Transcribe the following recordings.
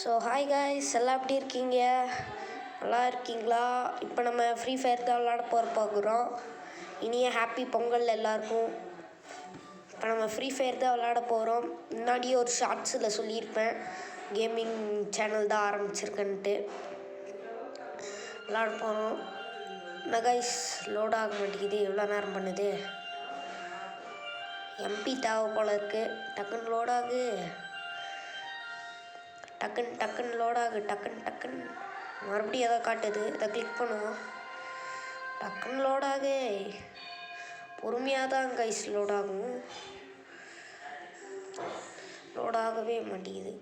So hi guys, எல்லாம் எப்படி இருக்கீங்க? நல்லா இருக்கீங்களா? இப்போ நம்ம ஃப்ரீ ஃபயர் தான் விளாட பார்க்குறோம். இனிய ஹாப்பி பொங்கல் எல்லாருக்கும். இப்போ நம்ம ஃப்ரீ ஃபயர் தான் விளாட போகிறோம். முன்னாடியே ஒரு ஷார்ட்ஸில் சொல்லியிருப்பேன், கேமிங் சேனல் தான் ஆரம்பிச்சிருக்கேன்ட்டு. விளாட போகிறோம். என்ன காய்ஸ், லோட் ஆக மாட்டேங்குது, எவ்வளோ நேரம் பண்ணுது? எம்பி தேவை போல இருக்குது. டக்குன்னு லோட் ஆகு, டக்குன்னு லோட் ஆகு, டக்குன்னு மறுபடியும் எதோ காட்டுது, இதை கிளிக் பண்ணுவோம். டக்குன்னு லோட் ஆகு. பொறுமையாக தான் கைஸ் லோட் ஆகும், லோட் ஆகவே மாட்டேங்குது.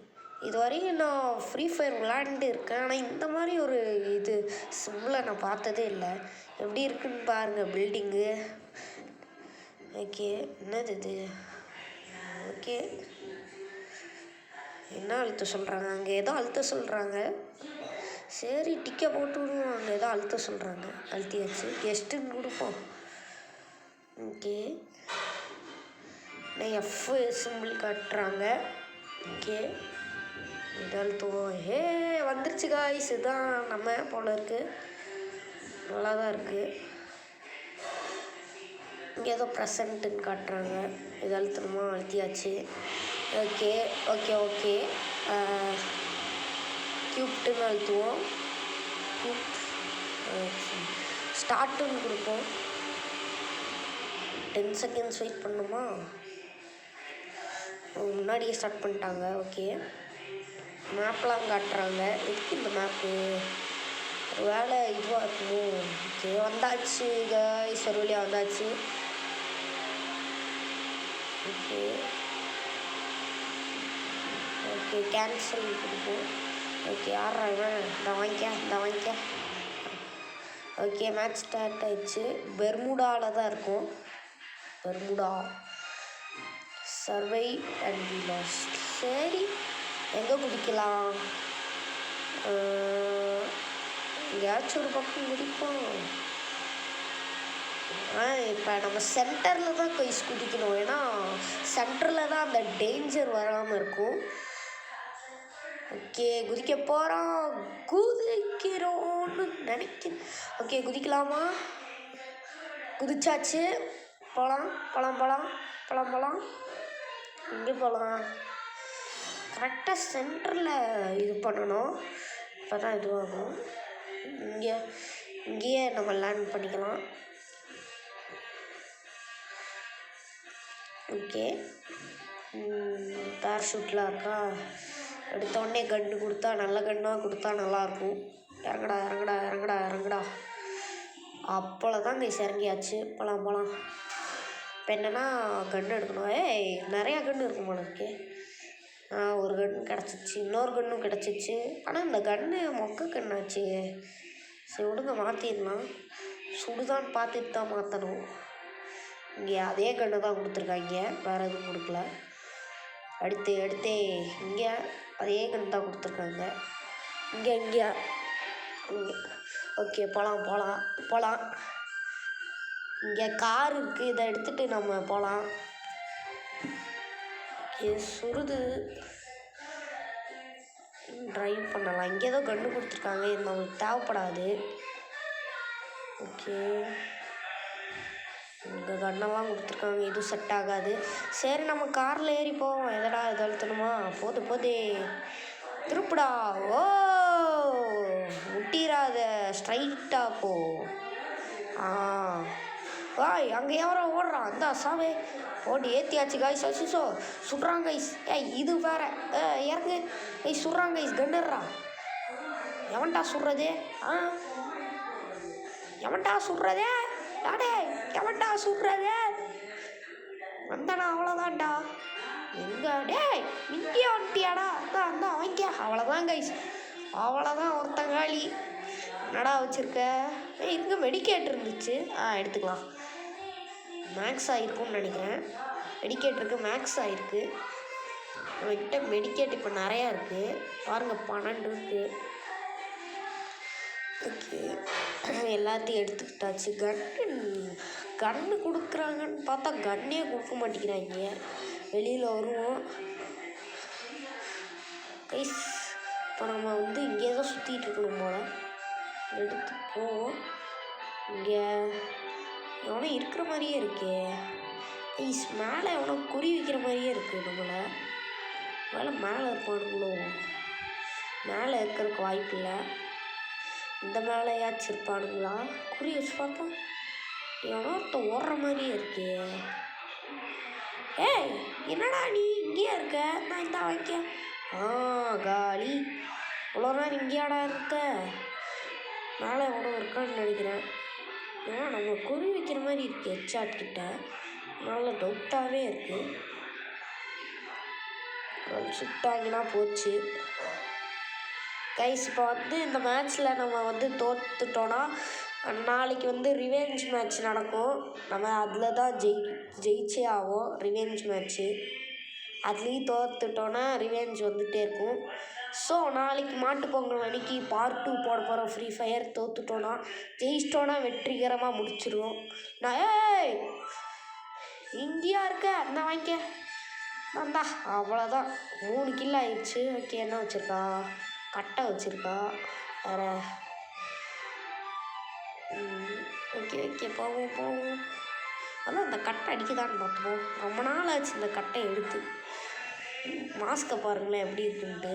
இது வரைக்கும் நான் ஃப்ரீ ஃபயர் விளையாண்டுட்டு இருக்கேன், ஆனால் இந்த மாதிரி ஒரு இது சிம்பிளை நான் பார்த்ததே இல்லை. எப்படி இருக்குன்னு பாருங்கள் பில்டிங்கு. ஓகே, என்னது இது? ஓகே, என்ன அழுத்த சொல்கிறாங்க? அங்கே ஏதோ அழுத்த சொல்கிறாங்க. சரி, டிக்கை போட்டு விடுவோம். அங்கே ஏதோ அழுத்த சொல்கிறாங்க, அழுத்தியாச்சு. கெஸ்ட்டுன்னு கொடுப்போம். ஓகே, நான் எஃப் சிம்பிள் காட்டுறாங்க. ஓகே, இது அழுத்துவோம். ஹே, வந்துருச்சு காய்ஸ். இதுதான் நம்ம போல இருக்குது, நல்லா தான் இருக்குது. இங்கே ஏதோ ப்ரெசண்ட்டுன்னு காட்டுறாங்க. இது அழுத்தணுமா? அழுத்தியாச்சு. ஓகே ஓகே ஓகே க்யூப்ட்டுன்னு அழுத்துவோம். ஸ்டார்ட்டுன்னு கொடுப்போம். 10 செகண்ட்ஸ் வெயிட் பண்ணணுமா? முன்னாடியே ஸ்டார்ட் பண்ணிட்டாங்க. ஓகே, மேப்லாம் காட்டுறாங்க. எதுக்கு இந்த மேப்பு? ஒரு வேலை இதுவாக இருக்குமோ? ஓகே, வந்தாச்சு காய்ஸ், ஒரு வழியாக வந்தாச்சு. ஓகே ஓகே, கேன்சல் கொடுப்போம். ஓகே, ஆடுறாங்க. இந்த வாங்கிக்க. ஓகே, மேட்ச் ஸ்டார்ட் ஆயிடுச்சு. பெர்முடாவில் தான் இருக்கும். Bermuda survive and we lost. சரி, எங்கே குதிக்கலாம்? எங்கேயாச்சும் ஒரு பக்கம் குதிப்போம். இப்போ நம்ம சென்டரில் தான் கைஸ் குதிக்கணும், ஏன்னா சென்டரில் தான் அந்த டேஞ்சர் வராமல் இருக்கும். ஓகே, குதிக்க போகிறோம். குதிக்கிறோன்னு நினைக்கிறேன். ஓகே, குதிக்கலாமா? குதிச்சாச்சு. போகலாம். இங்கே போகலாம். கரெக்டாக சென்டரில் இது பண்ணணும், இப்போ தான் இதுவாகும். இங்கேயே நம்ம லேண்ட் பண்ணிக்கலாம். ஓகே, பேராஷூட்லாம் இருக்கா? எடுத்தோடனே கன்று கொடுத்தா, நல்ல கன்னாக கொடுத்தா நல்லாயிருக்கும். இறங்கடா. அப்போதான் கைஸ் இறங்கியாச்சு. போகலாம். இப்போ என்னென்னா கன்று எடுக்கணும். நிறையா கன்று இருக்கும் போல இருக்கு. ஒரு கன்று கிடச்சிச்சு, இன்னொரு கன்றும் கிடச்சிச்சு. ஆனால் இந்த கன்று மொக்க கண்ணாச்சு. சரி விடுங்க, மாற்றிடலாம். சுடுதான்னு பார்த்துட்டு தான் மாற்றணும். இங்கே அதே கன்று தான் கொடுத்துருக்காங்க, வேறு எதுவும் கொடுக்கல. அடுத்து இங்கே அதே கன்று தான் கொடுத்துருக்காங்க. இங்கே ஓகே, போகலாம். இங்கே கார் இருக்குது, இதை எடுத்துகிட்டு நம்ம போகலாம். சுடுது, ட்ரைவ் பண்ணலாம். இங்கே ஏதோ கன்று கொடுத்துருக்காங்க, இது நம்மளுக்கு தேவைப்படாது. ஓகே, இங்கே கண்ணெல்லாம் கொடுத்துருக்காங்க, எதுவும் செட் ஆகாது. சரி, நம்ம காரில் ஏறி போவோம். எதடா இது அழுத்தணுமா? போது திருப்புடா. ஓ, முட்டிராத, ஸ்ட்ரைட்டாக போ. வாய், அங்கே எவரோ ஓடுறான். அந்த சாவே ஓடி ஏற்றியாச்சு காய்ஸ். அசிசோ சுடுறாங்க கைஸ். இது வேற. இறங்கு கைஸ், சுடுறாங்க கைஸ். கண்டுடுறா. எவன்டா சுடுறதே? எவன்டா சுடுறதே? வந்தானா? அவ்வளோதான்டா. எங்க டேய், இங்கே வந்துட்டியாடா? அந்த வாங்கிக்க. அவ்வளோதான் கைஸ், அவ்வளோதான். ஒருத்தங்காளி. என்னடா வச்சுருக்க? இங்கே மெடிக்கேட் இருந்துச்சு, எடுத்துக்கலாம். மேக்ஸ் ஆகிருக்கும்னு நினைக்கிறேன். மெடிக்கேட் மேக்ஸ் ஆகிருக்கு. நம்மக்கிட்ட மெடிக்கேட் இப்போ நிறையா இருக்குது பாருங்கள், 12 இருக்குது. ஓகே, எல்லாத்தையும் எடுத்துக்கிட்டாச்சு. கன்று கொடுக்குறாங்கன்னு பார்த்தா கன்னே கொடுக்க மாட்டேங்கிறாங்க. வெளியில் வருவோம் கைஸ். இப்போ நம்ம வந்து இங்கே தான் சுற்றிட்டு இருக்கணும் போல். எடுத்து போவோம். இங்கே எவனோ இருக்கிற மாதிரியே இருக்கே. மேலே எவனோ குறி வைக்கிற மாதிரியே இருக்குது நம்மளை. மேலே இருப்பானுங்களோ? மேலே இருக்கிறதுக்கு வாய்ப்பு இல்லை. இந்த மேலேயாச்சும் இருப்பானுங்களா? குறி வச்சு பார்த்தா எவனோ ஒருத்தன் ஓடுற மாதிரியே இருக்கே. ஏய் என்னடா நீ இங்கேயா இருக்க? நான் இந்த வைக்க காலி. இவ்வளோ நேரம் இங்கேயாடா இருக்க? மேலே எவ்வளோ இருக்கான்னு நினைக்கிறேன். ஏன்னா நம்ம குறி வைக்கிற மாதிரி இருக்குது ஹெட்ஷாட் கிட்ட. நல்ல டவுட்டாகவே இருக்குது. சுட்டாங்கன்னா போச்சு கைஸ். இப்போ வந்து இந்த மேட்ச்சில் நம்ம வந்து தோற்றுட்டோன்னா நாளைக்கு வந்து ரிவெஞ்ச் மேட்ச் நடக்கும். நம்ம அதில் தான் ஜெயிச்சே ஆகும். ரிவெஞ்ச் மேட்ச்சு அதுலேயும் தோற்றுட்டோன்னா ரிவெஞ்ச் வந்துகிட்டே இருக்கும். ஸோ நாளைக்கு மாட்டுப்பொங்கல் அன்னைக்கு பார்ட் 2 போட போகிறோம் ஃப்ரீ ஃபயர். தோற்றுட்டோன்னா ஜெயிச்சிட்டோன்னா வெற்றிகரமாக முடிச்சிடுவோம். நான் இந்தியா இருக்க அந்த வாங்கிக்க வந்தா அவ்வளோதான். 3 கில் ஆயிடுச்சு. ஓகே என்ன வச்சுருக்கா? கட்டை வச்சுருக்கா வேறு. ஓகே போவோம். அதான் இந்த கட்டை அடிக்கதான்னு பார்த்துப்போம். ரொம்ப நாள் ஆச்சு இந்த கட்டை எடுத்து. மாஸ்க்கை பாருங்களேன் எப்படி இருக்குன்ட்டு.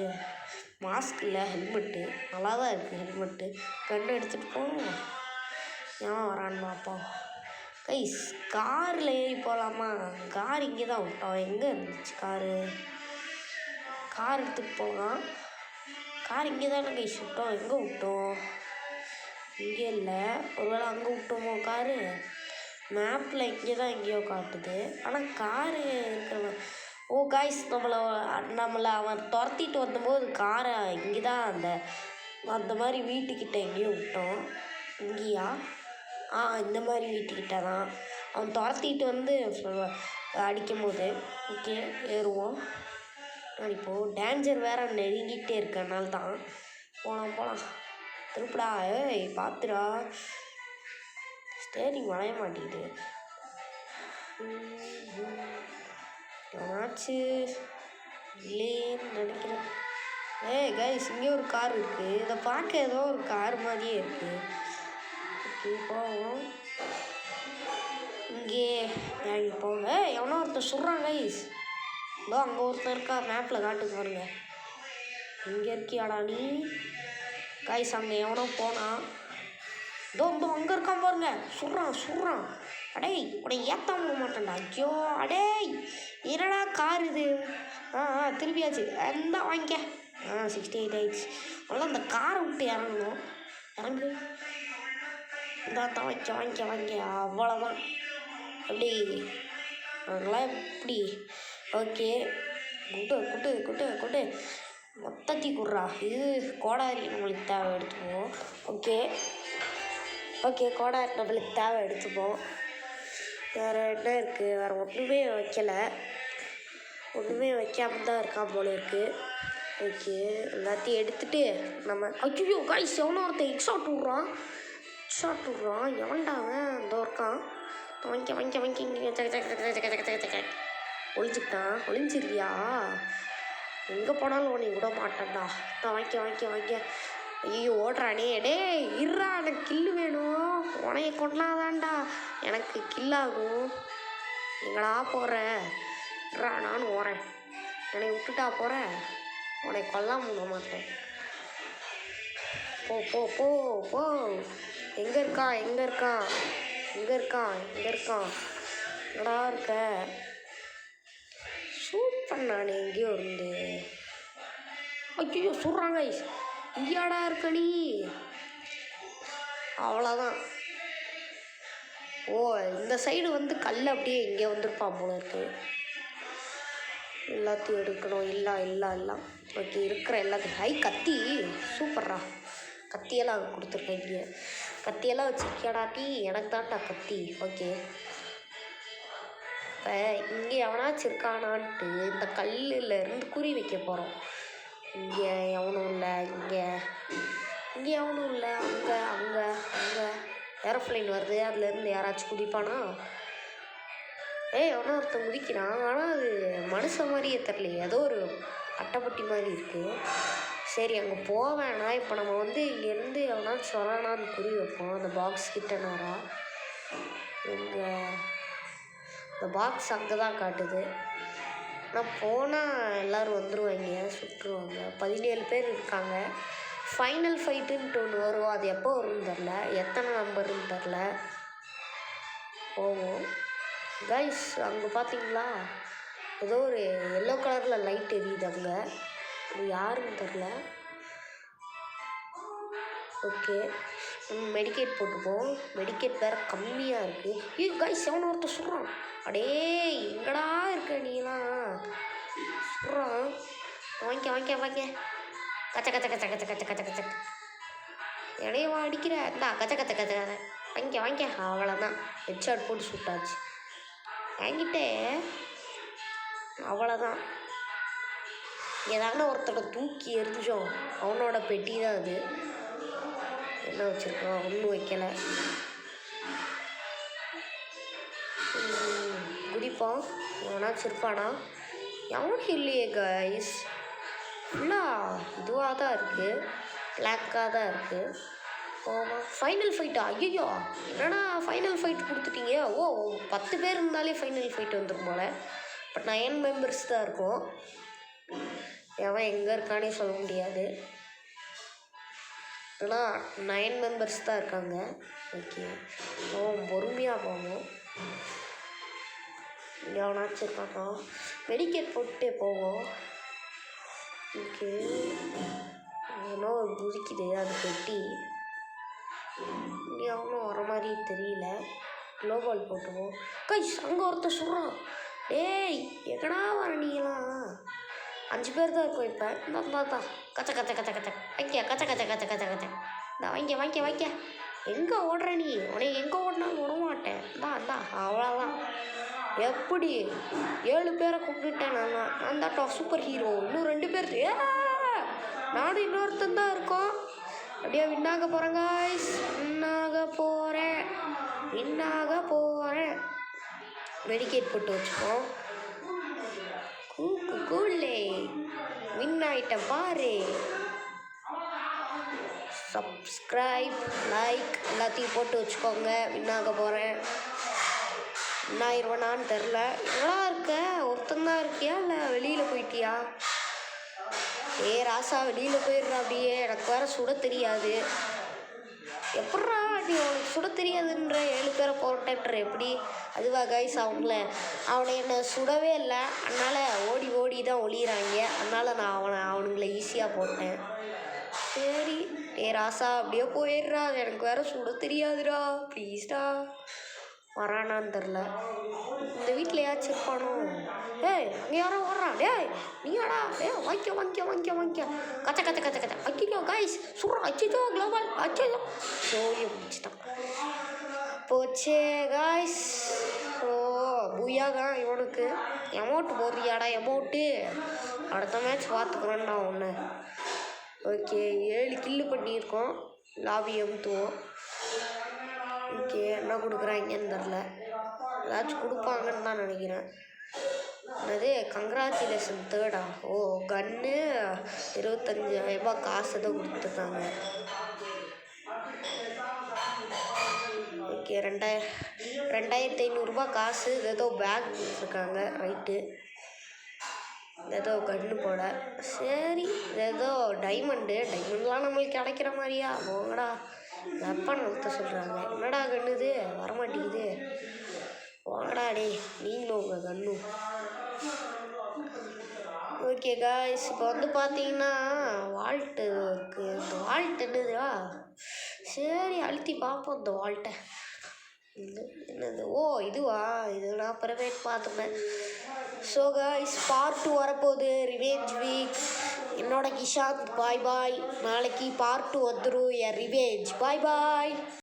மாஸ்க் இல்லை ஹெல்மெட்டு நல்லா தான் இருக்குது. ஹெல்மெட்டு கண்ணு எடுத்துகிட்டு போவோம். ஏன் வரான்னு பார்ப்போம். கைஸ் காரில் ஏறி போகலாமா? கார் இங்கே தான் விட்டோம். எங்கே இருந்துச்சு கார் எடுத்துகிட்டு போகலாம். கார் இங்கே தானே கைஸ் விட்டோம். எங்கே விட்டோம்? இங்கே இல்லை. ஒருவேளை அங்கே விட்டோமோ காரு? மேப்பில் இங்கே தான் எங்கேயோ காட்டுது. ஆனால் காரு இருக்கிற காய்ஸ் நம்மளை அவன் துரத்திட்டு வந்தபோது காரை இங்கே தான் அந்த மாதிரி வீட்டுக்கிட்ட எங்கேயோ விட்டோம். இங்கேயா? இந்த மாதிரி வீட்டுக்கிட்ட தான் அவன் துரத்திட்டு வந்து அடிக்கும் போது. ஓகே ஏறுவோம். இப்போது டேஞ்சர் வேறு நெருங்கிட்டே இருக்கனால தான். போகலாம் திருப்படா. பார்த்துடா. ஸ்டேரிங் வளைய மாட்டேங்குது. எவனாச்சு இல்லையேன்னு நினைக்கிறேன். கைஸ் இங்கே ஒரு கார் இருக்குது. இதை பார்க்க ஏதோ ஒரு கார் மாதிரியே இருக்குது. ஓகே போவோம். இங்கே இறங்கி போங்க. எவனோ ஒருத்தர் சொல்கிறான் கைஸ். இதோ அங்கே ஒருத்தர் இருக்கா. மேப்பில் காட்டுக்கு பாருங்க. இங்கே இருக்கியாடா நீ? கைஸ் அங்கே எவனோ போனான். இதோ அங்கே இருக்கான் பாருங்க. சுடுறான். அடே உன்னை ஏற்றாம விட மாட்டேன்டா. ஐயோ அடே என்னடா கார் இது? திருப்பியாச்சு. எந்த வாங்கிக்க 68 ஆயிடுச்சு. அவ்வளோ அந்த காரை விட்டு இறங்கணும். இறங்கு. இதான் வாங்கிக்க அவ்வளோதான். எப்படி அதெல்லாம் எப்படி? ஓகே குட்டு மொத்தத்தி குடுறா. இது கோடாரி நம்மளுக்கு தேவை எடுத்துப்போம். ஓகே கோடாரி நம்மளுக்கு தேவை எடுத்துப்போம். வேறு என்ன இருக்குது? வேறு ஒன்றுமே வைக்காம தான் இருக்கான் போல இருக்குது. ஓகே எல்லாத்தையும் எடுத்துகிட்டு நம்ம ஐயோ காய்ஸ் எவனோ ஒருத்தன் ஹெட்ஷாட் விட்றான். எவன்டாங்க அந்த இருக்கான். வாங்கிக்க ஒளிஞ்சிருக்கியா? எங்கே போனாலும் உன்னை விட மாட்டேன்டா. வாங்கிக்க. ஐயோ ஓடுறானே. இருறா எனக்கு கில்லு வேணும். உனைய கொண்டாதான்டா எனக்கு கில்லாகும். எங்கடா போகிற? நானும் ஓறேன். என்னை விட்டுட்டா போகிற? உன்னை கொல்லாம விட மாட்டேன். போ. எங்கே இருக்கான்? எங்கடா இருக்க? ஷூட் பண்ணானே எங்கேயோ இருந்து. ஐயோ சொல்கிறாங்க. இங்கேயாடா இருக்க நீ? அவ்வளோதான். இந்த சைடு வந்து கல் அப்படியே இங்கே வந்திருப்பான் போல இருக்கு. எல்லாத்தையும் எடுக்கணும். இல்லை ஓகே இருக்கிற எல்லாத்தையும். கத்தி சூப்பர்ரா. கத்தியெல்லாம் கொடுத்துருக்கேன். இங்கே கத்தியெல்லாம் வச்சுருக்கியாடா டீ? எனக்கு தான்டா கத்தி. ஓகே இப்போ இங்கே எவனாச்சும் இருக்கானான்ட்டு இந்த கல்லில் இருந்து குறி வைக்க போகிறோம். இங்கே எவனும் இல்லை. இங்கே எவனும் இல்லை. அங்கே ஏரோப்ளைன் வருது. அதுலேருந்து யாராச்சும் குதிப்பானா? எவனோ ஒருத்தன் குதிக்கிறான். ஆனால் அது மனுஷன் மாதிரியே தெரியலையே. ஏதோ ஒரு அட்டைப்பட்டி மாதிரி இருக்குது. சரி அங்கே போவேன்னா இப்போ நம்ம வந்து இங்கேருந்து எவனாச்சும் சொல்லலான்னு குறி வைப்போம் அந்த பாக்ஸ் கிட்ட நேரம். இந்த பாக்ஸ் அங்கே தான் காட்டுது. ஆனால் போனால் எல்லோரும் வந்துடுவாங்க, சுட்டுருவாங்க. 17 பேர் இருக்காங்க. ஃபைனல் ஃபைட்டுன்ட்டு ஒன்று வரும். அது எப்போ வரும்னு தெரில, எத்தனை நம்பருன்னு தெரில. போவோம் கைஸ். அங்கே பார்த்தீங்களா ஏதோ ஒரு எல்லோ கலரில் லைட் எரியுது. அங்கே அது யாருன்னு தெரில. ஓகே, மெடிக்கேட் போட்டுப்போம். மெடிக்கேட் வேறு கம்மியாக இருக்குது. கைஸ் எவனோ ஒருத்தர் சொல்கிறான். அடே எங்கடா இருக்க நீலாம்? சொல்கிறான். வாங்க கச்ச கச்ச கச்ச கச்ச கச்ச கச்ச கச்ச இடையவா அடிக்கிற? இந்தா கச்ச கச்ச கச்ச வாங்க. அவ்வளோதான், ஹெட்ஷாட் போட்டு சுட்டாச்சு. வாங்கிட்டே அவ்வளோதான். ஏதாங்க ஒருத்தரை தூக்கி எரிஞ்சோம். அவனோட பெட்டி தான் அது. என்ன வச்சுருக்கான்? ஒன்றும் வைக்கலை. குடிப்போம். எவனாச்சும் இருப்பானா? எவனும் இல்லையே கைஸ். ஃபுல்லாக இதுவாக தான் இருக்குது, பிளாக்காக தான் இருக்குது. போவோம். ஃபைனல் ஃபைட்டா? ஐயோ என்னடா ஃபைனல் ஃபைட் கொடுத்துட்டீங்க? 10 பேர் இருந்தாலே ஃபைனல் ஃபைட் வந்துடும் போல். பட் 9 மெம்பர்ஸ் தான் இருக்கும். எவன் எங்கே இருக்கானே சொல்ல முடியாது. ஆனால் 9 மெம்பர்ஸ் தான் இருக்காங்க. ஓகே, பொறுமையாக போவோம். எவனாச்சும் இருக்கானா? மெடிக்கேட் போட்டுட்டே போவோம். ஓகே, ஏன்னோ குதிக்குது அது பெட்டி. எவனும் வர மாதிரி தெரியல. க்ளோபால் போட்டுவோம். கைஸ் அங்கே ஒருத்தர் சொல்கிறான். டேய் எங்கடா வர நீங்களாம்? 5 பேர் தான் இருக்கும் இப்போ. இந்த கச்ச கச்ச கச்ச கச்ச வைக்க கச்ச கச்ச கச்ச கச்ச கச்ச இந்த வைக்க எங்கே ஓடுற நீ? உனக்கு எங்கே ஓடினாலும் விட மாட்டேன். இந்தா அவ்வளோதான். எப்படி 7 பேரை கூப்பிட்டுட்டேன். நான் தான் சூப்பர் ஹீரோ. இன்னும் 2 பேர் நானும் இன்னொருத்தன் தான் இருக்கோம். அப்படியே வின்னாக போகிறேன் காய்ஸ். வின்னாக போகிறேன். மெடிக்கேட் போட்டு வச்சுப்போம். கூலே வின் ஆகிட்டேன் பாரு. சப்ஸ்கிரைப், லைக் எல்லாத்தையும் போட்டு வச்சுக்கோங்க. வின்னாக போகிறேன். என்ன ஆயிடுவேனான்னு தெரில. எவ்வளோ இருக்க? ஒருத்தந்தான் இருக்கியா இல்லை வெளியில் போயிட்டியா? ராசா வெளியில் போயிடுறா. அப்படியே எனக்கு வேறு சுட தெரியாது. எப்பட்றா நீ உனக்கு சுட தெரியாதுன்ற 7 பேரை போட்டேன்ற எப்படி? அதுவா கைஸ், அவனை என்னை சுடவே இல்லை. அதனால் ஓடி தான் ஒளியிறாங்க. அதனால் நான் அவனுங்களை ஈஸியாக போட்டேன். சரி ராசா அப்படியே போயிடுறா. எனக்கு வேறு சுட தெரியாதுடா, ப்ளீஸ்டா. வரானான்னு தெரில. இந்த வீட்டில் ஏதாச்சும் இருப்பானோ? அங்கே யாரோ ஓடுறான். நீயாடா? வாங்கிக்க கச்ச கச்ச கச்ச கச்ச அக்கிலோ கைஸ் சொல்கிறான். அச்சோ க்ளோபால் அச்சோ சோழியை பிடிச்சிட்டான். போச்சே காய்ஸ். பூயாதான் இவனுக்கு. அமௌண்ட்டு போடுறியாடா? அமௌண்ட்டு அடுத்த மேட்ச் பார்த்துக்குறோன்னா ஒன்று. ஓகே, 7 கில்லு பண்ணியிருக்கோம். லாபி அமுத்துவோம். ஓகே, என்ன கொடுக்குறாங்கன்னு தெரில. ஏதாச்சும் கொடுப்பாங்கன்னு தான் நினைக்கிறேன். அது கங்க்ராச்சுலேஷன் தேர்டா. கன்று 25,000 காசு தான் கொடுத்துருக்காங்க. ஓகே, 2,500 காசு. ஏதோ பேக் கொடுத்துருக்காங்க. ரைட்டு, ஏதோ கன்று போட. சரி, ஏதோ டைமண்ட்லாம் நம்மளுக்கு கிடைக்கிற மாதிரியா? போங்கடா. வெப்பன் நிறுத்த சொல்கிறாங்க. என்னடா கண்ணுது வரமாட்டேங்குது? வாங்கடா டே, நீங்களும் உங்கள் கண்ணும். ஓகே காய்ஸ், இப்போ வந்து பார்த்தீங்கன்னா வால்ட்டு இருக்குது. இந்த வால்ட் என்னதுடா? சரி அழுத்தி பார்ப்போம் இந்த வால்ட்டை. என்னது? இதுவா? இது நான் ப்ரைவேட் பார்த்துப்பேன். ஸோ காய்ஸ், பார்ட் 2 வரப்போகுது. Revenge week. என்னோட கிஷாந்த் பாய். நாளைக்கு பார்ட் 2 வந்துடும். ரிவேஞ்ச். பாய்.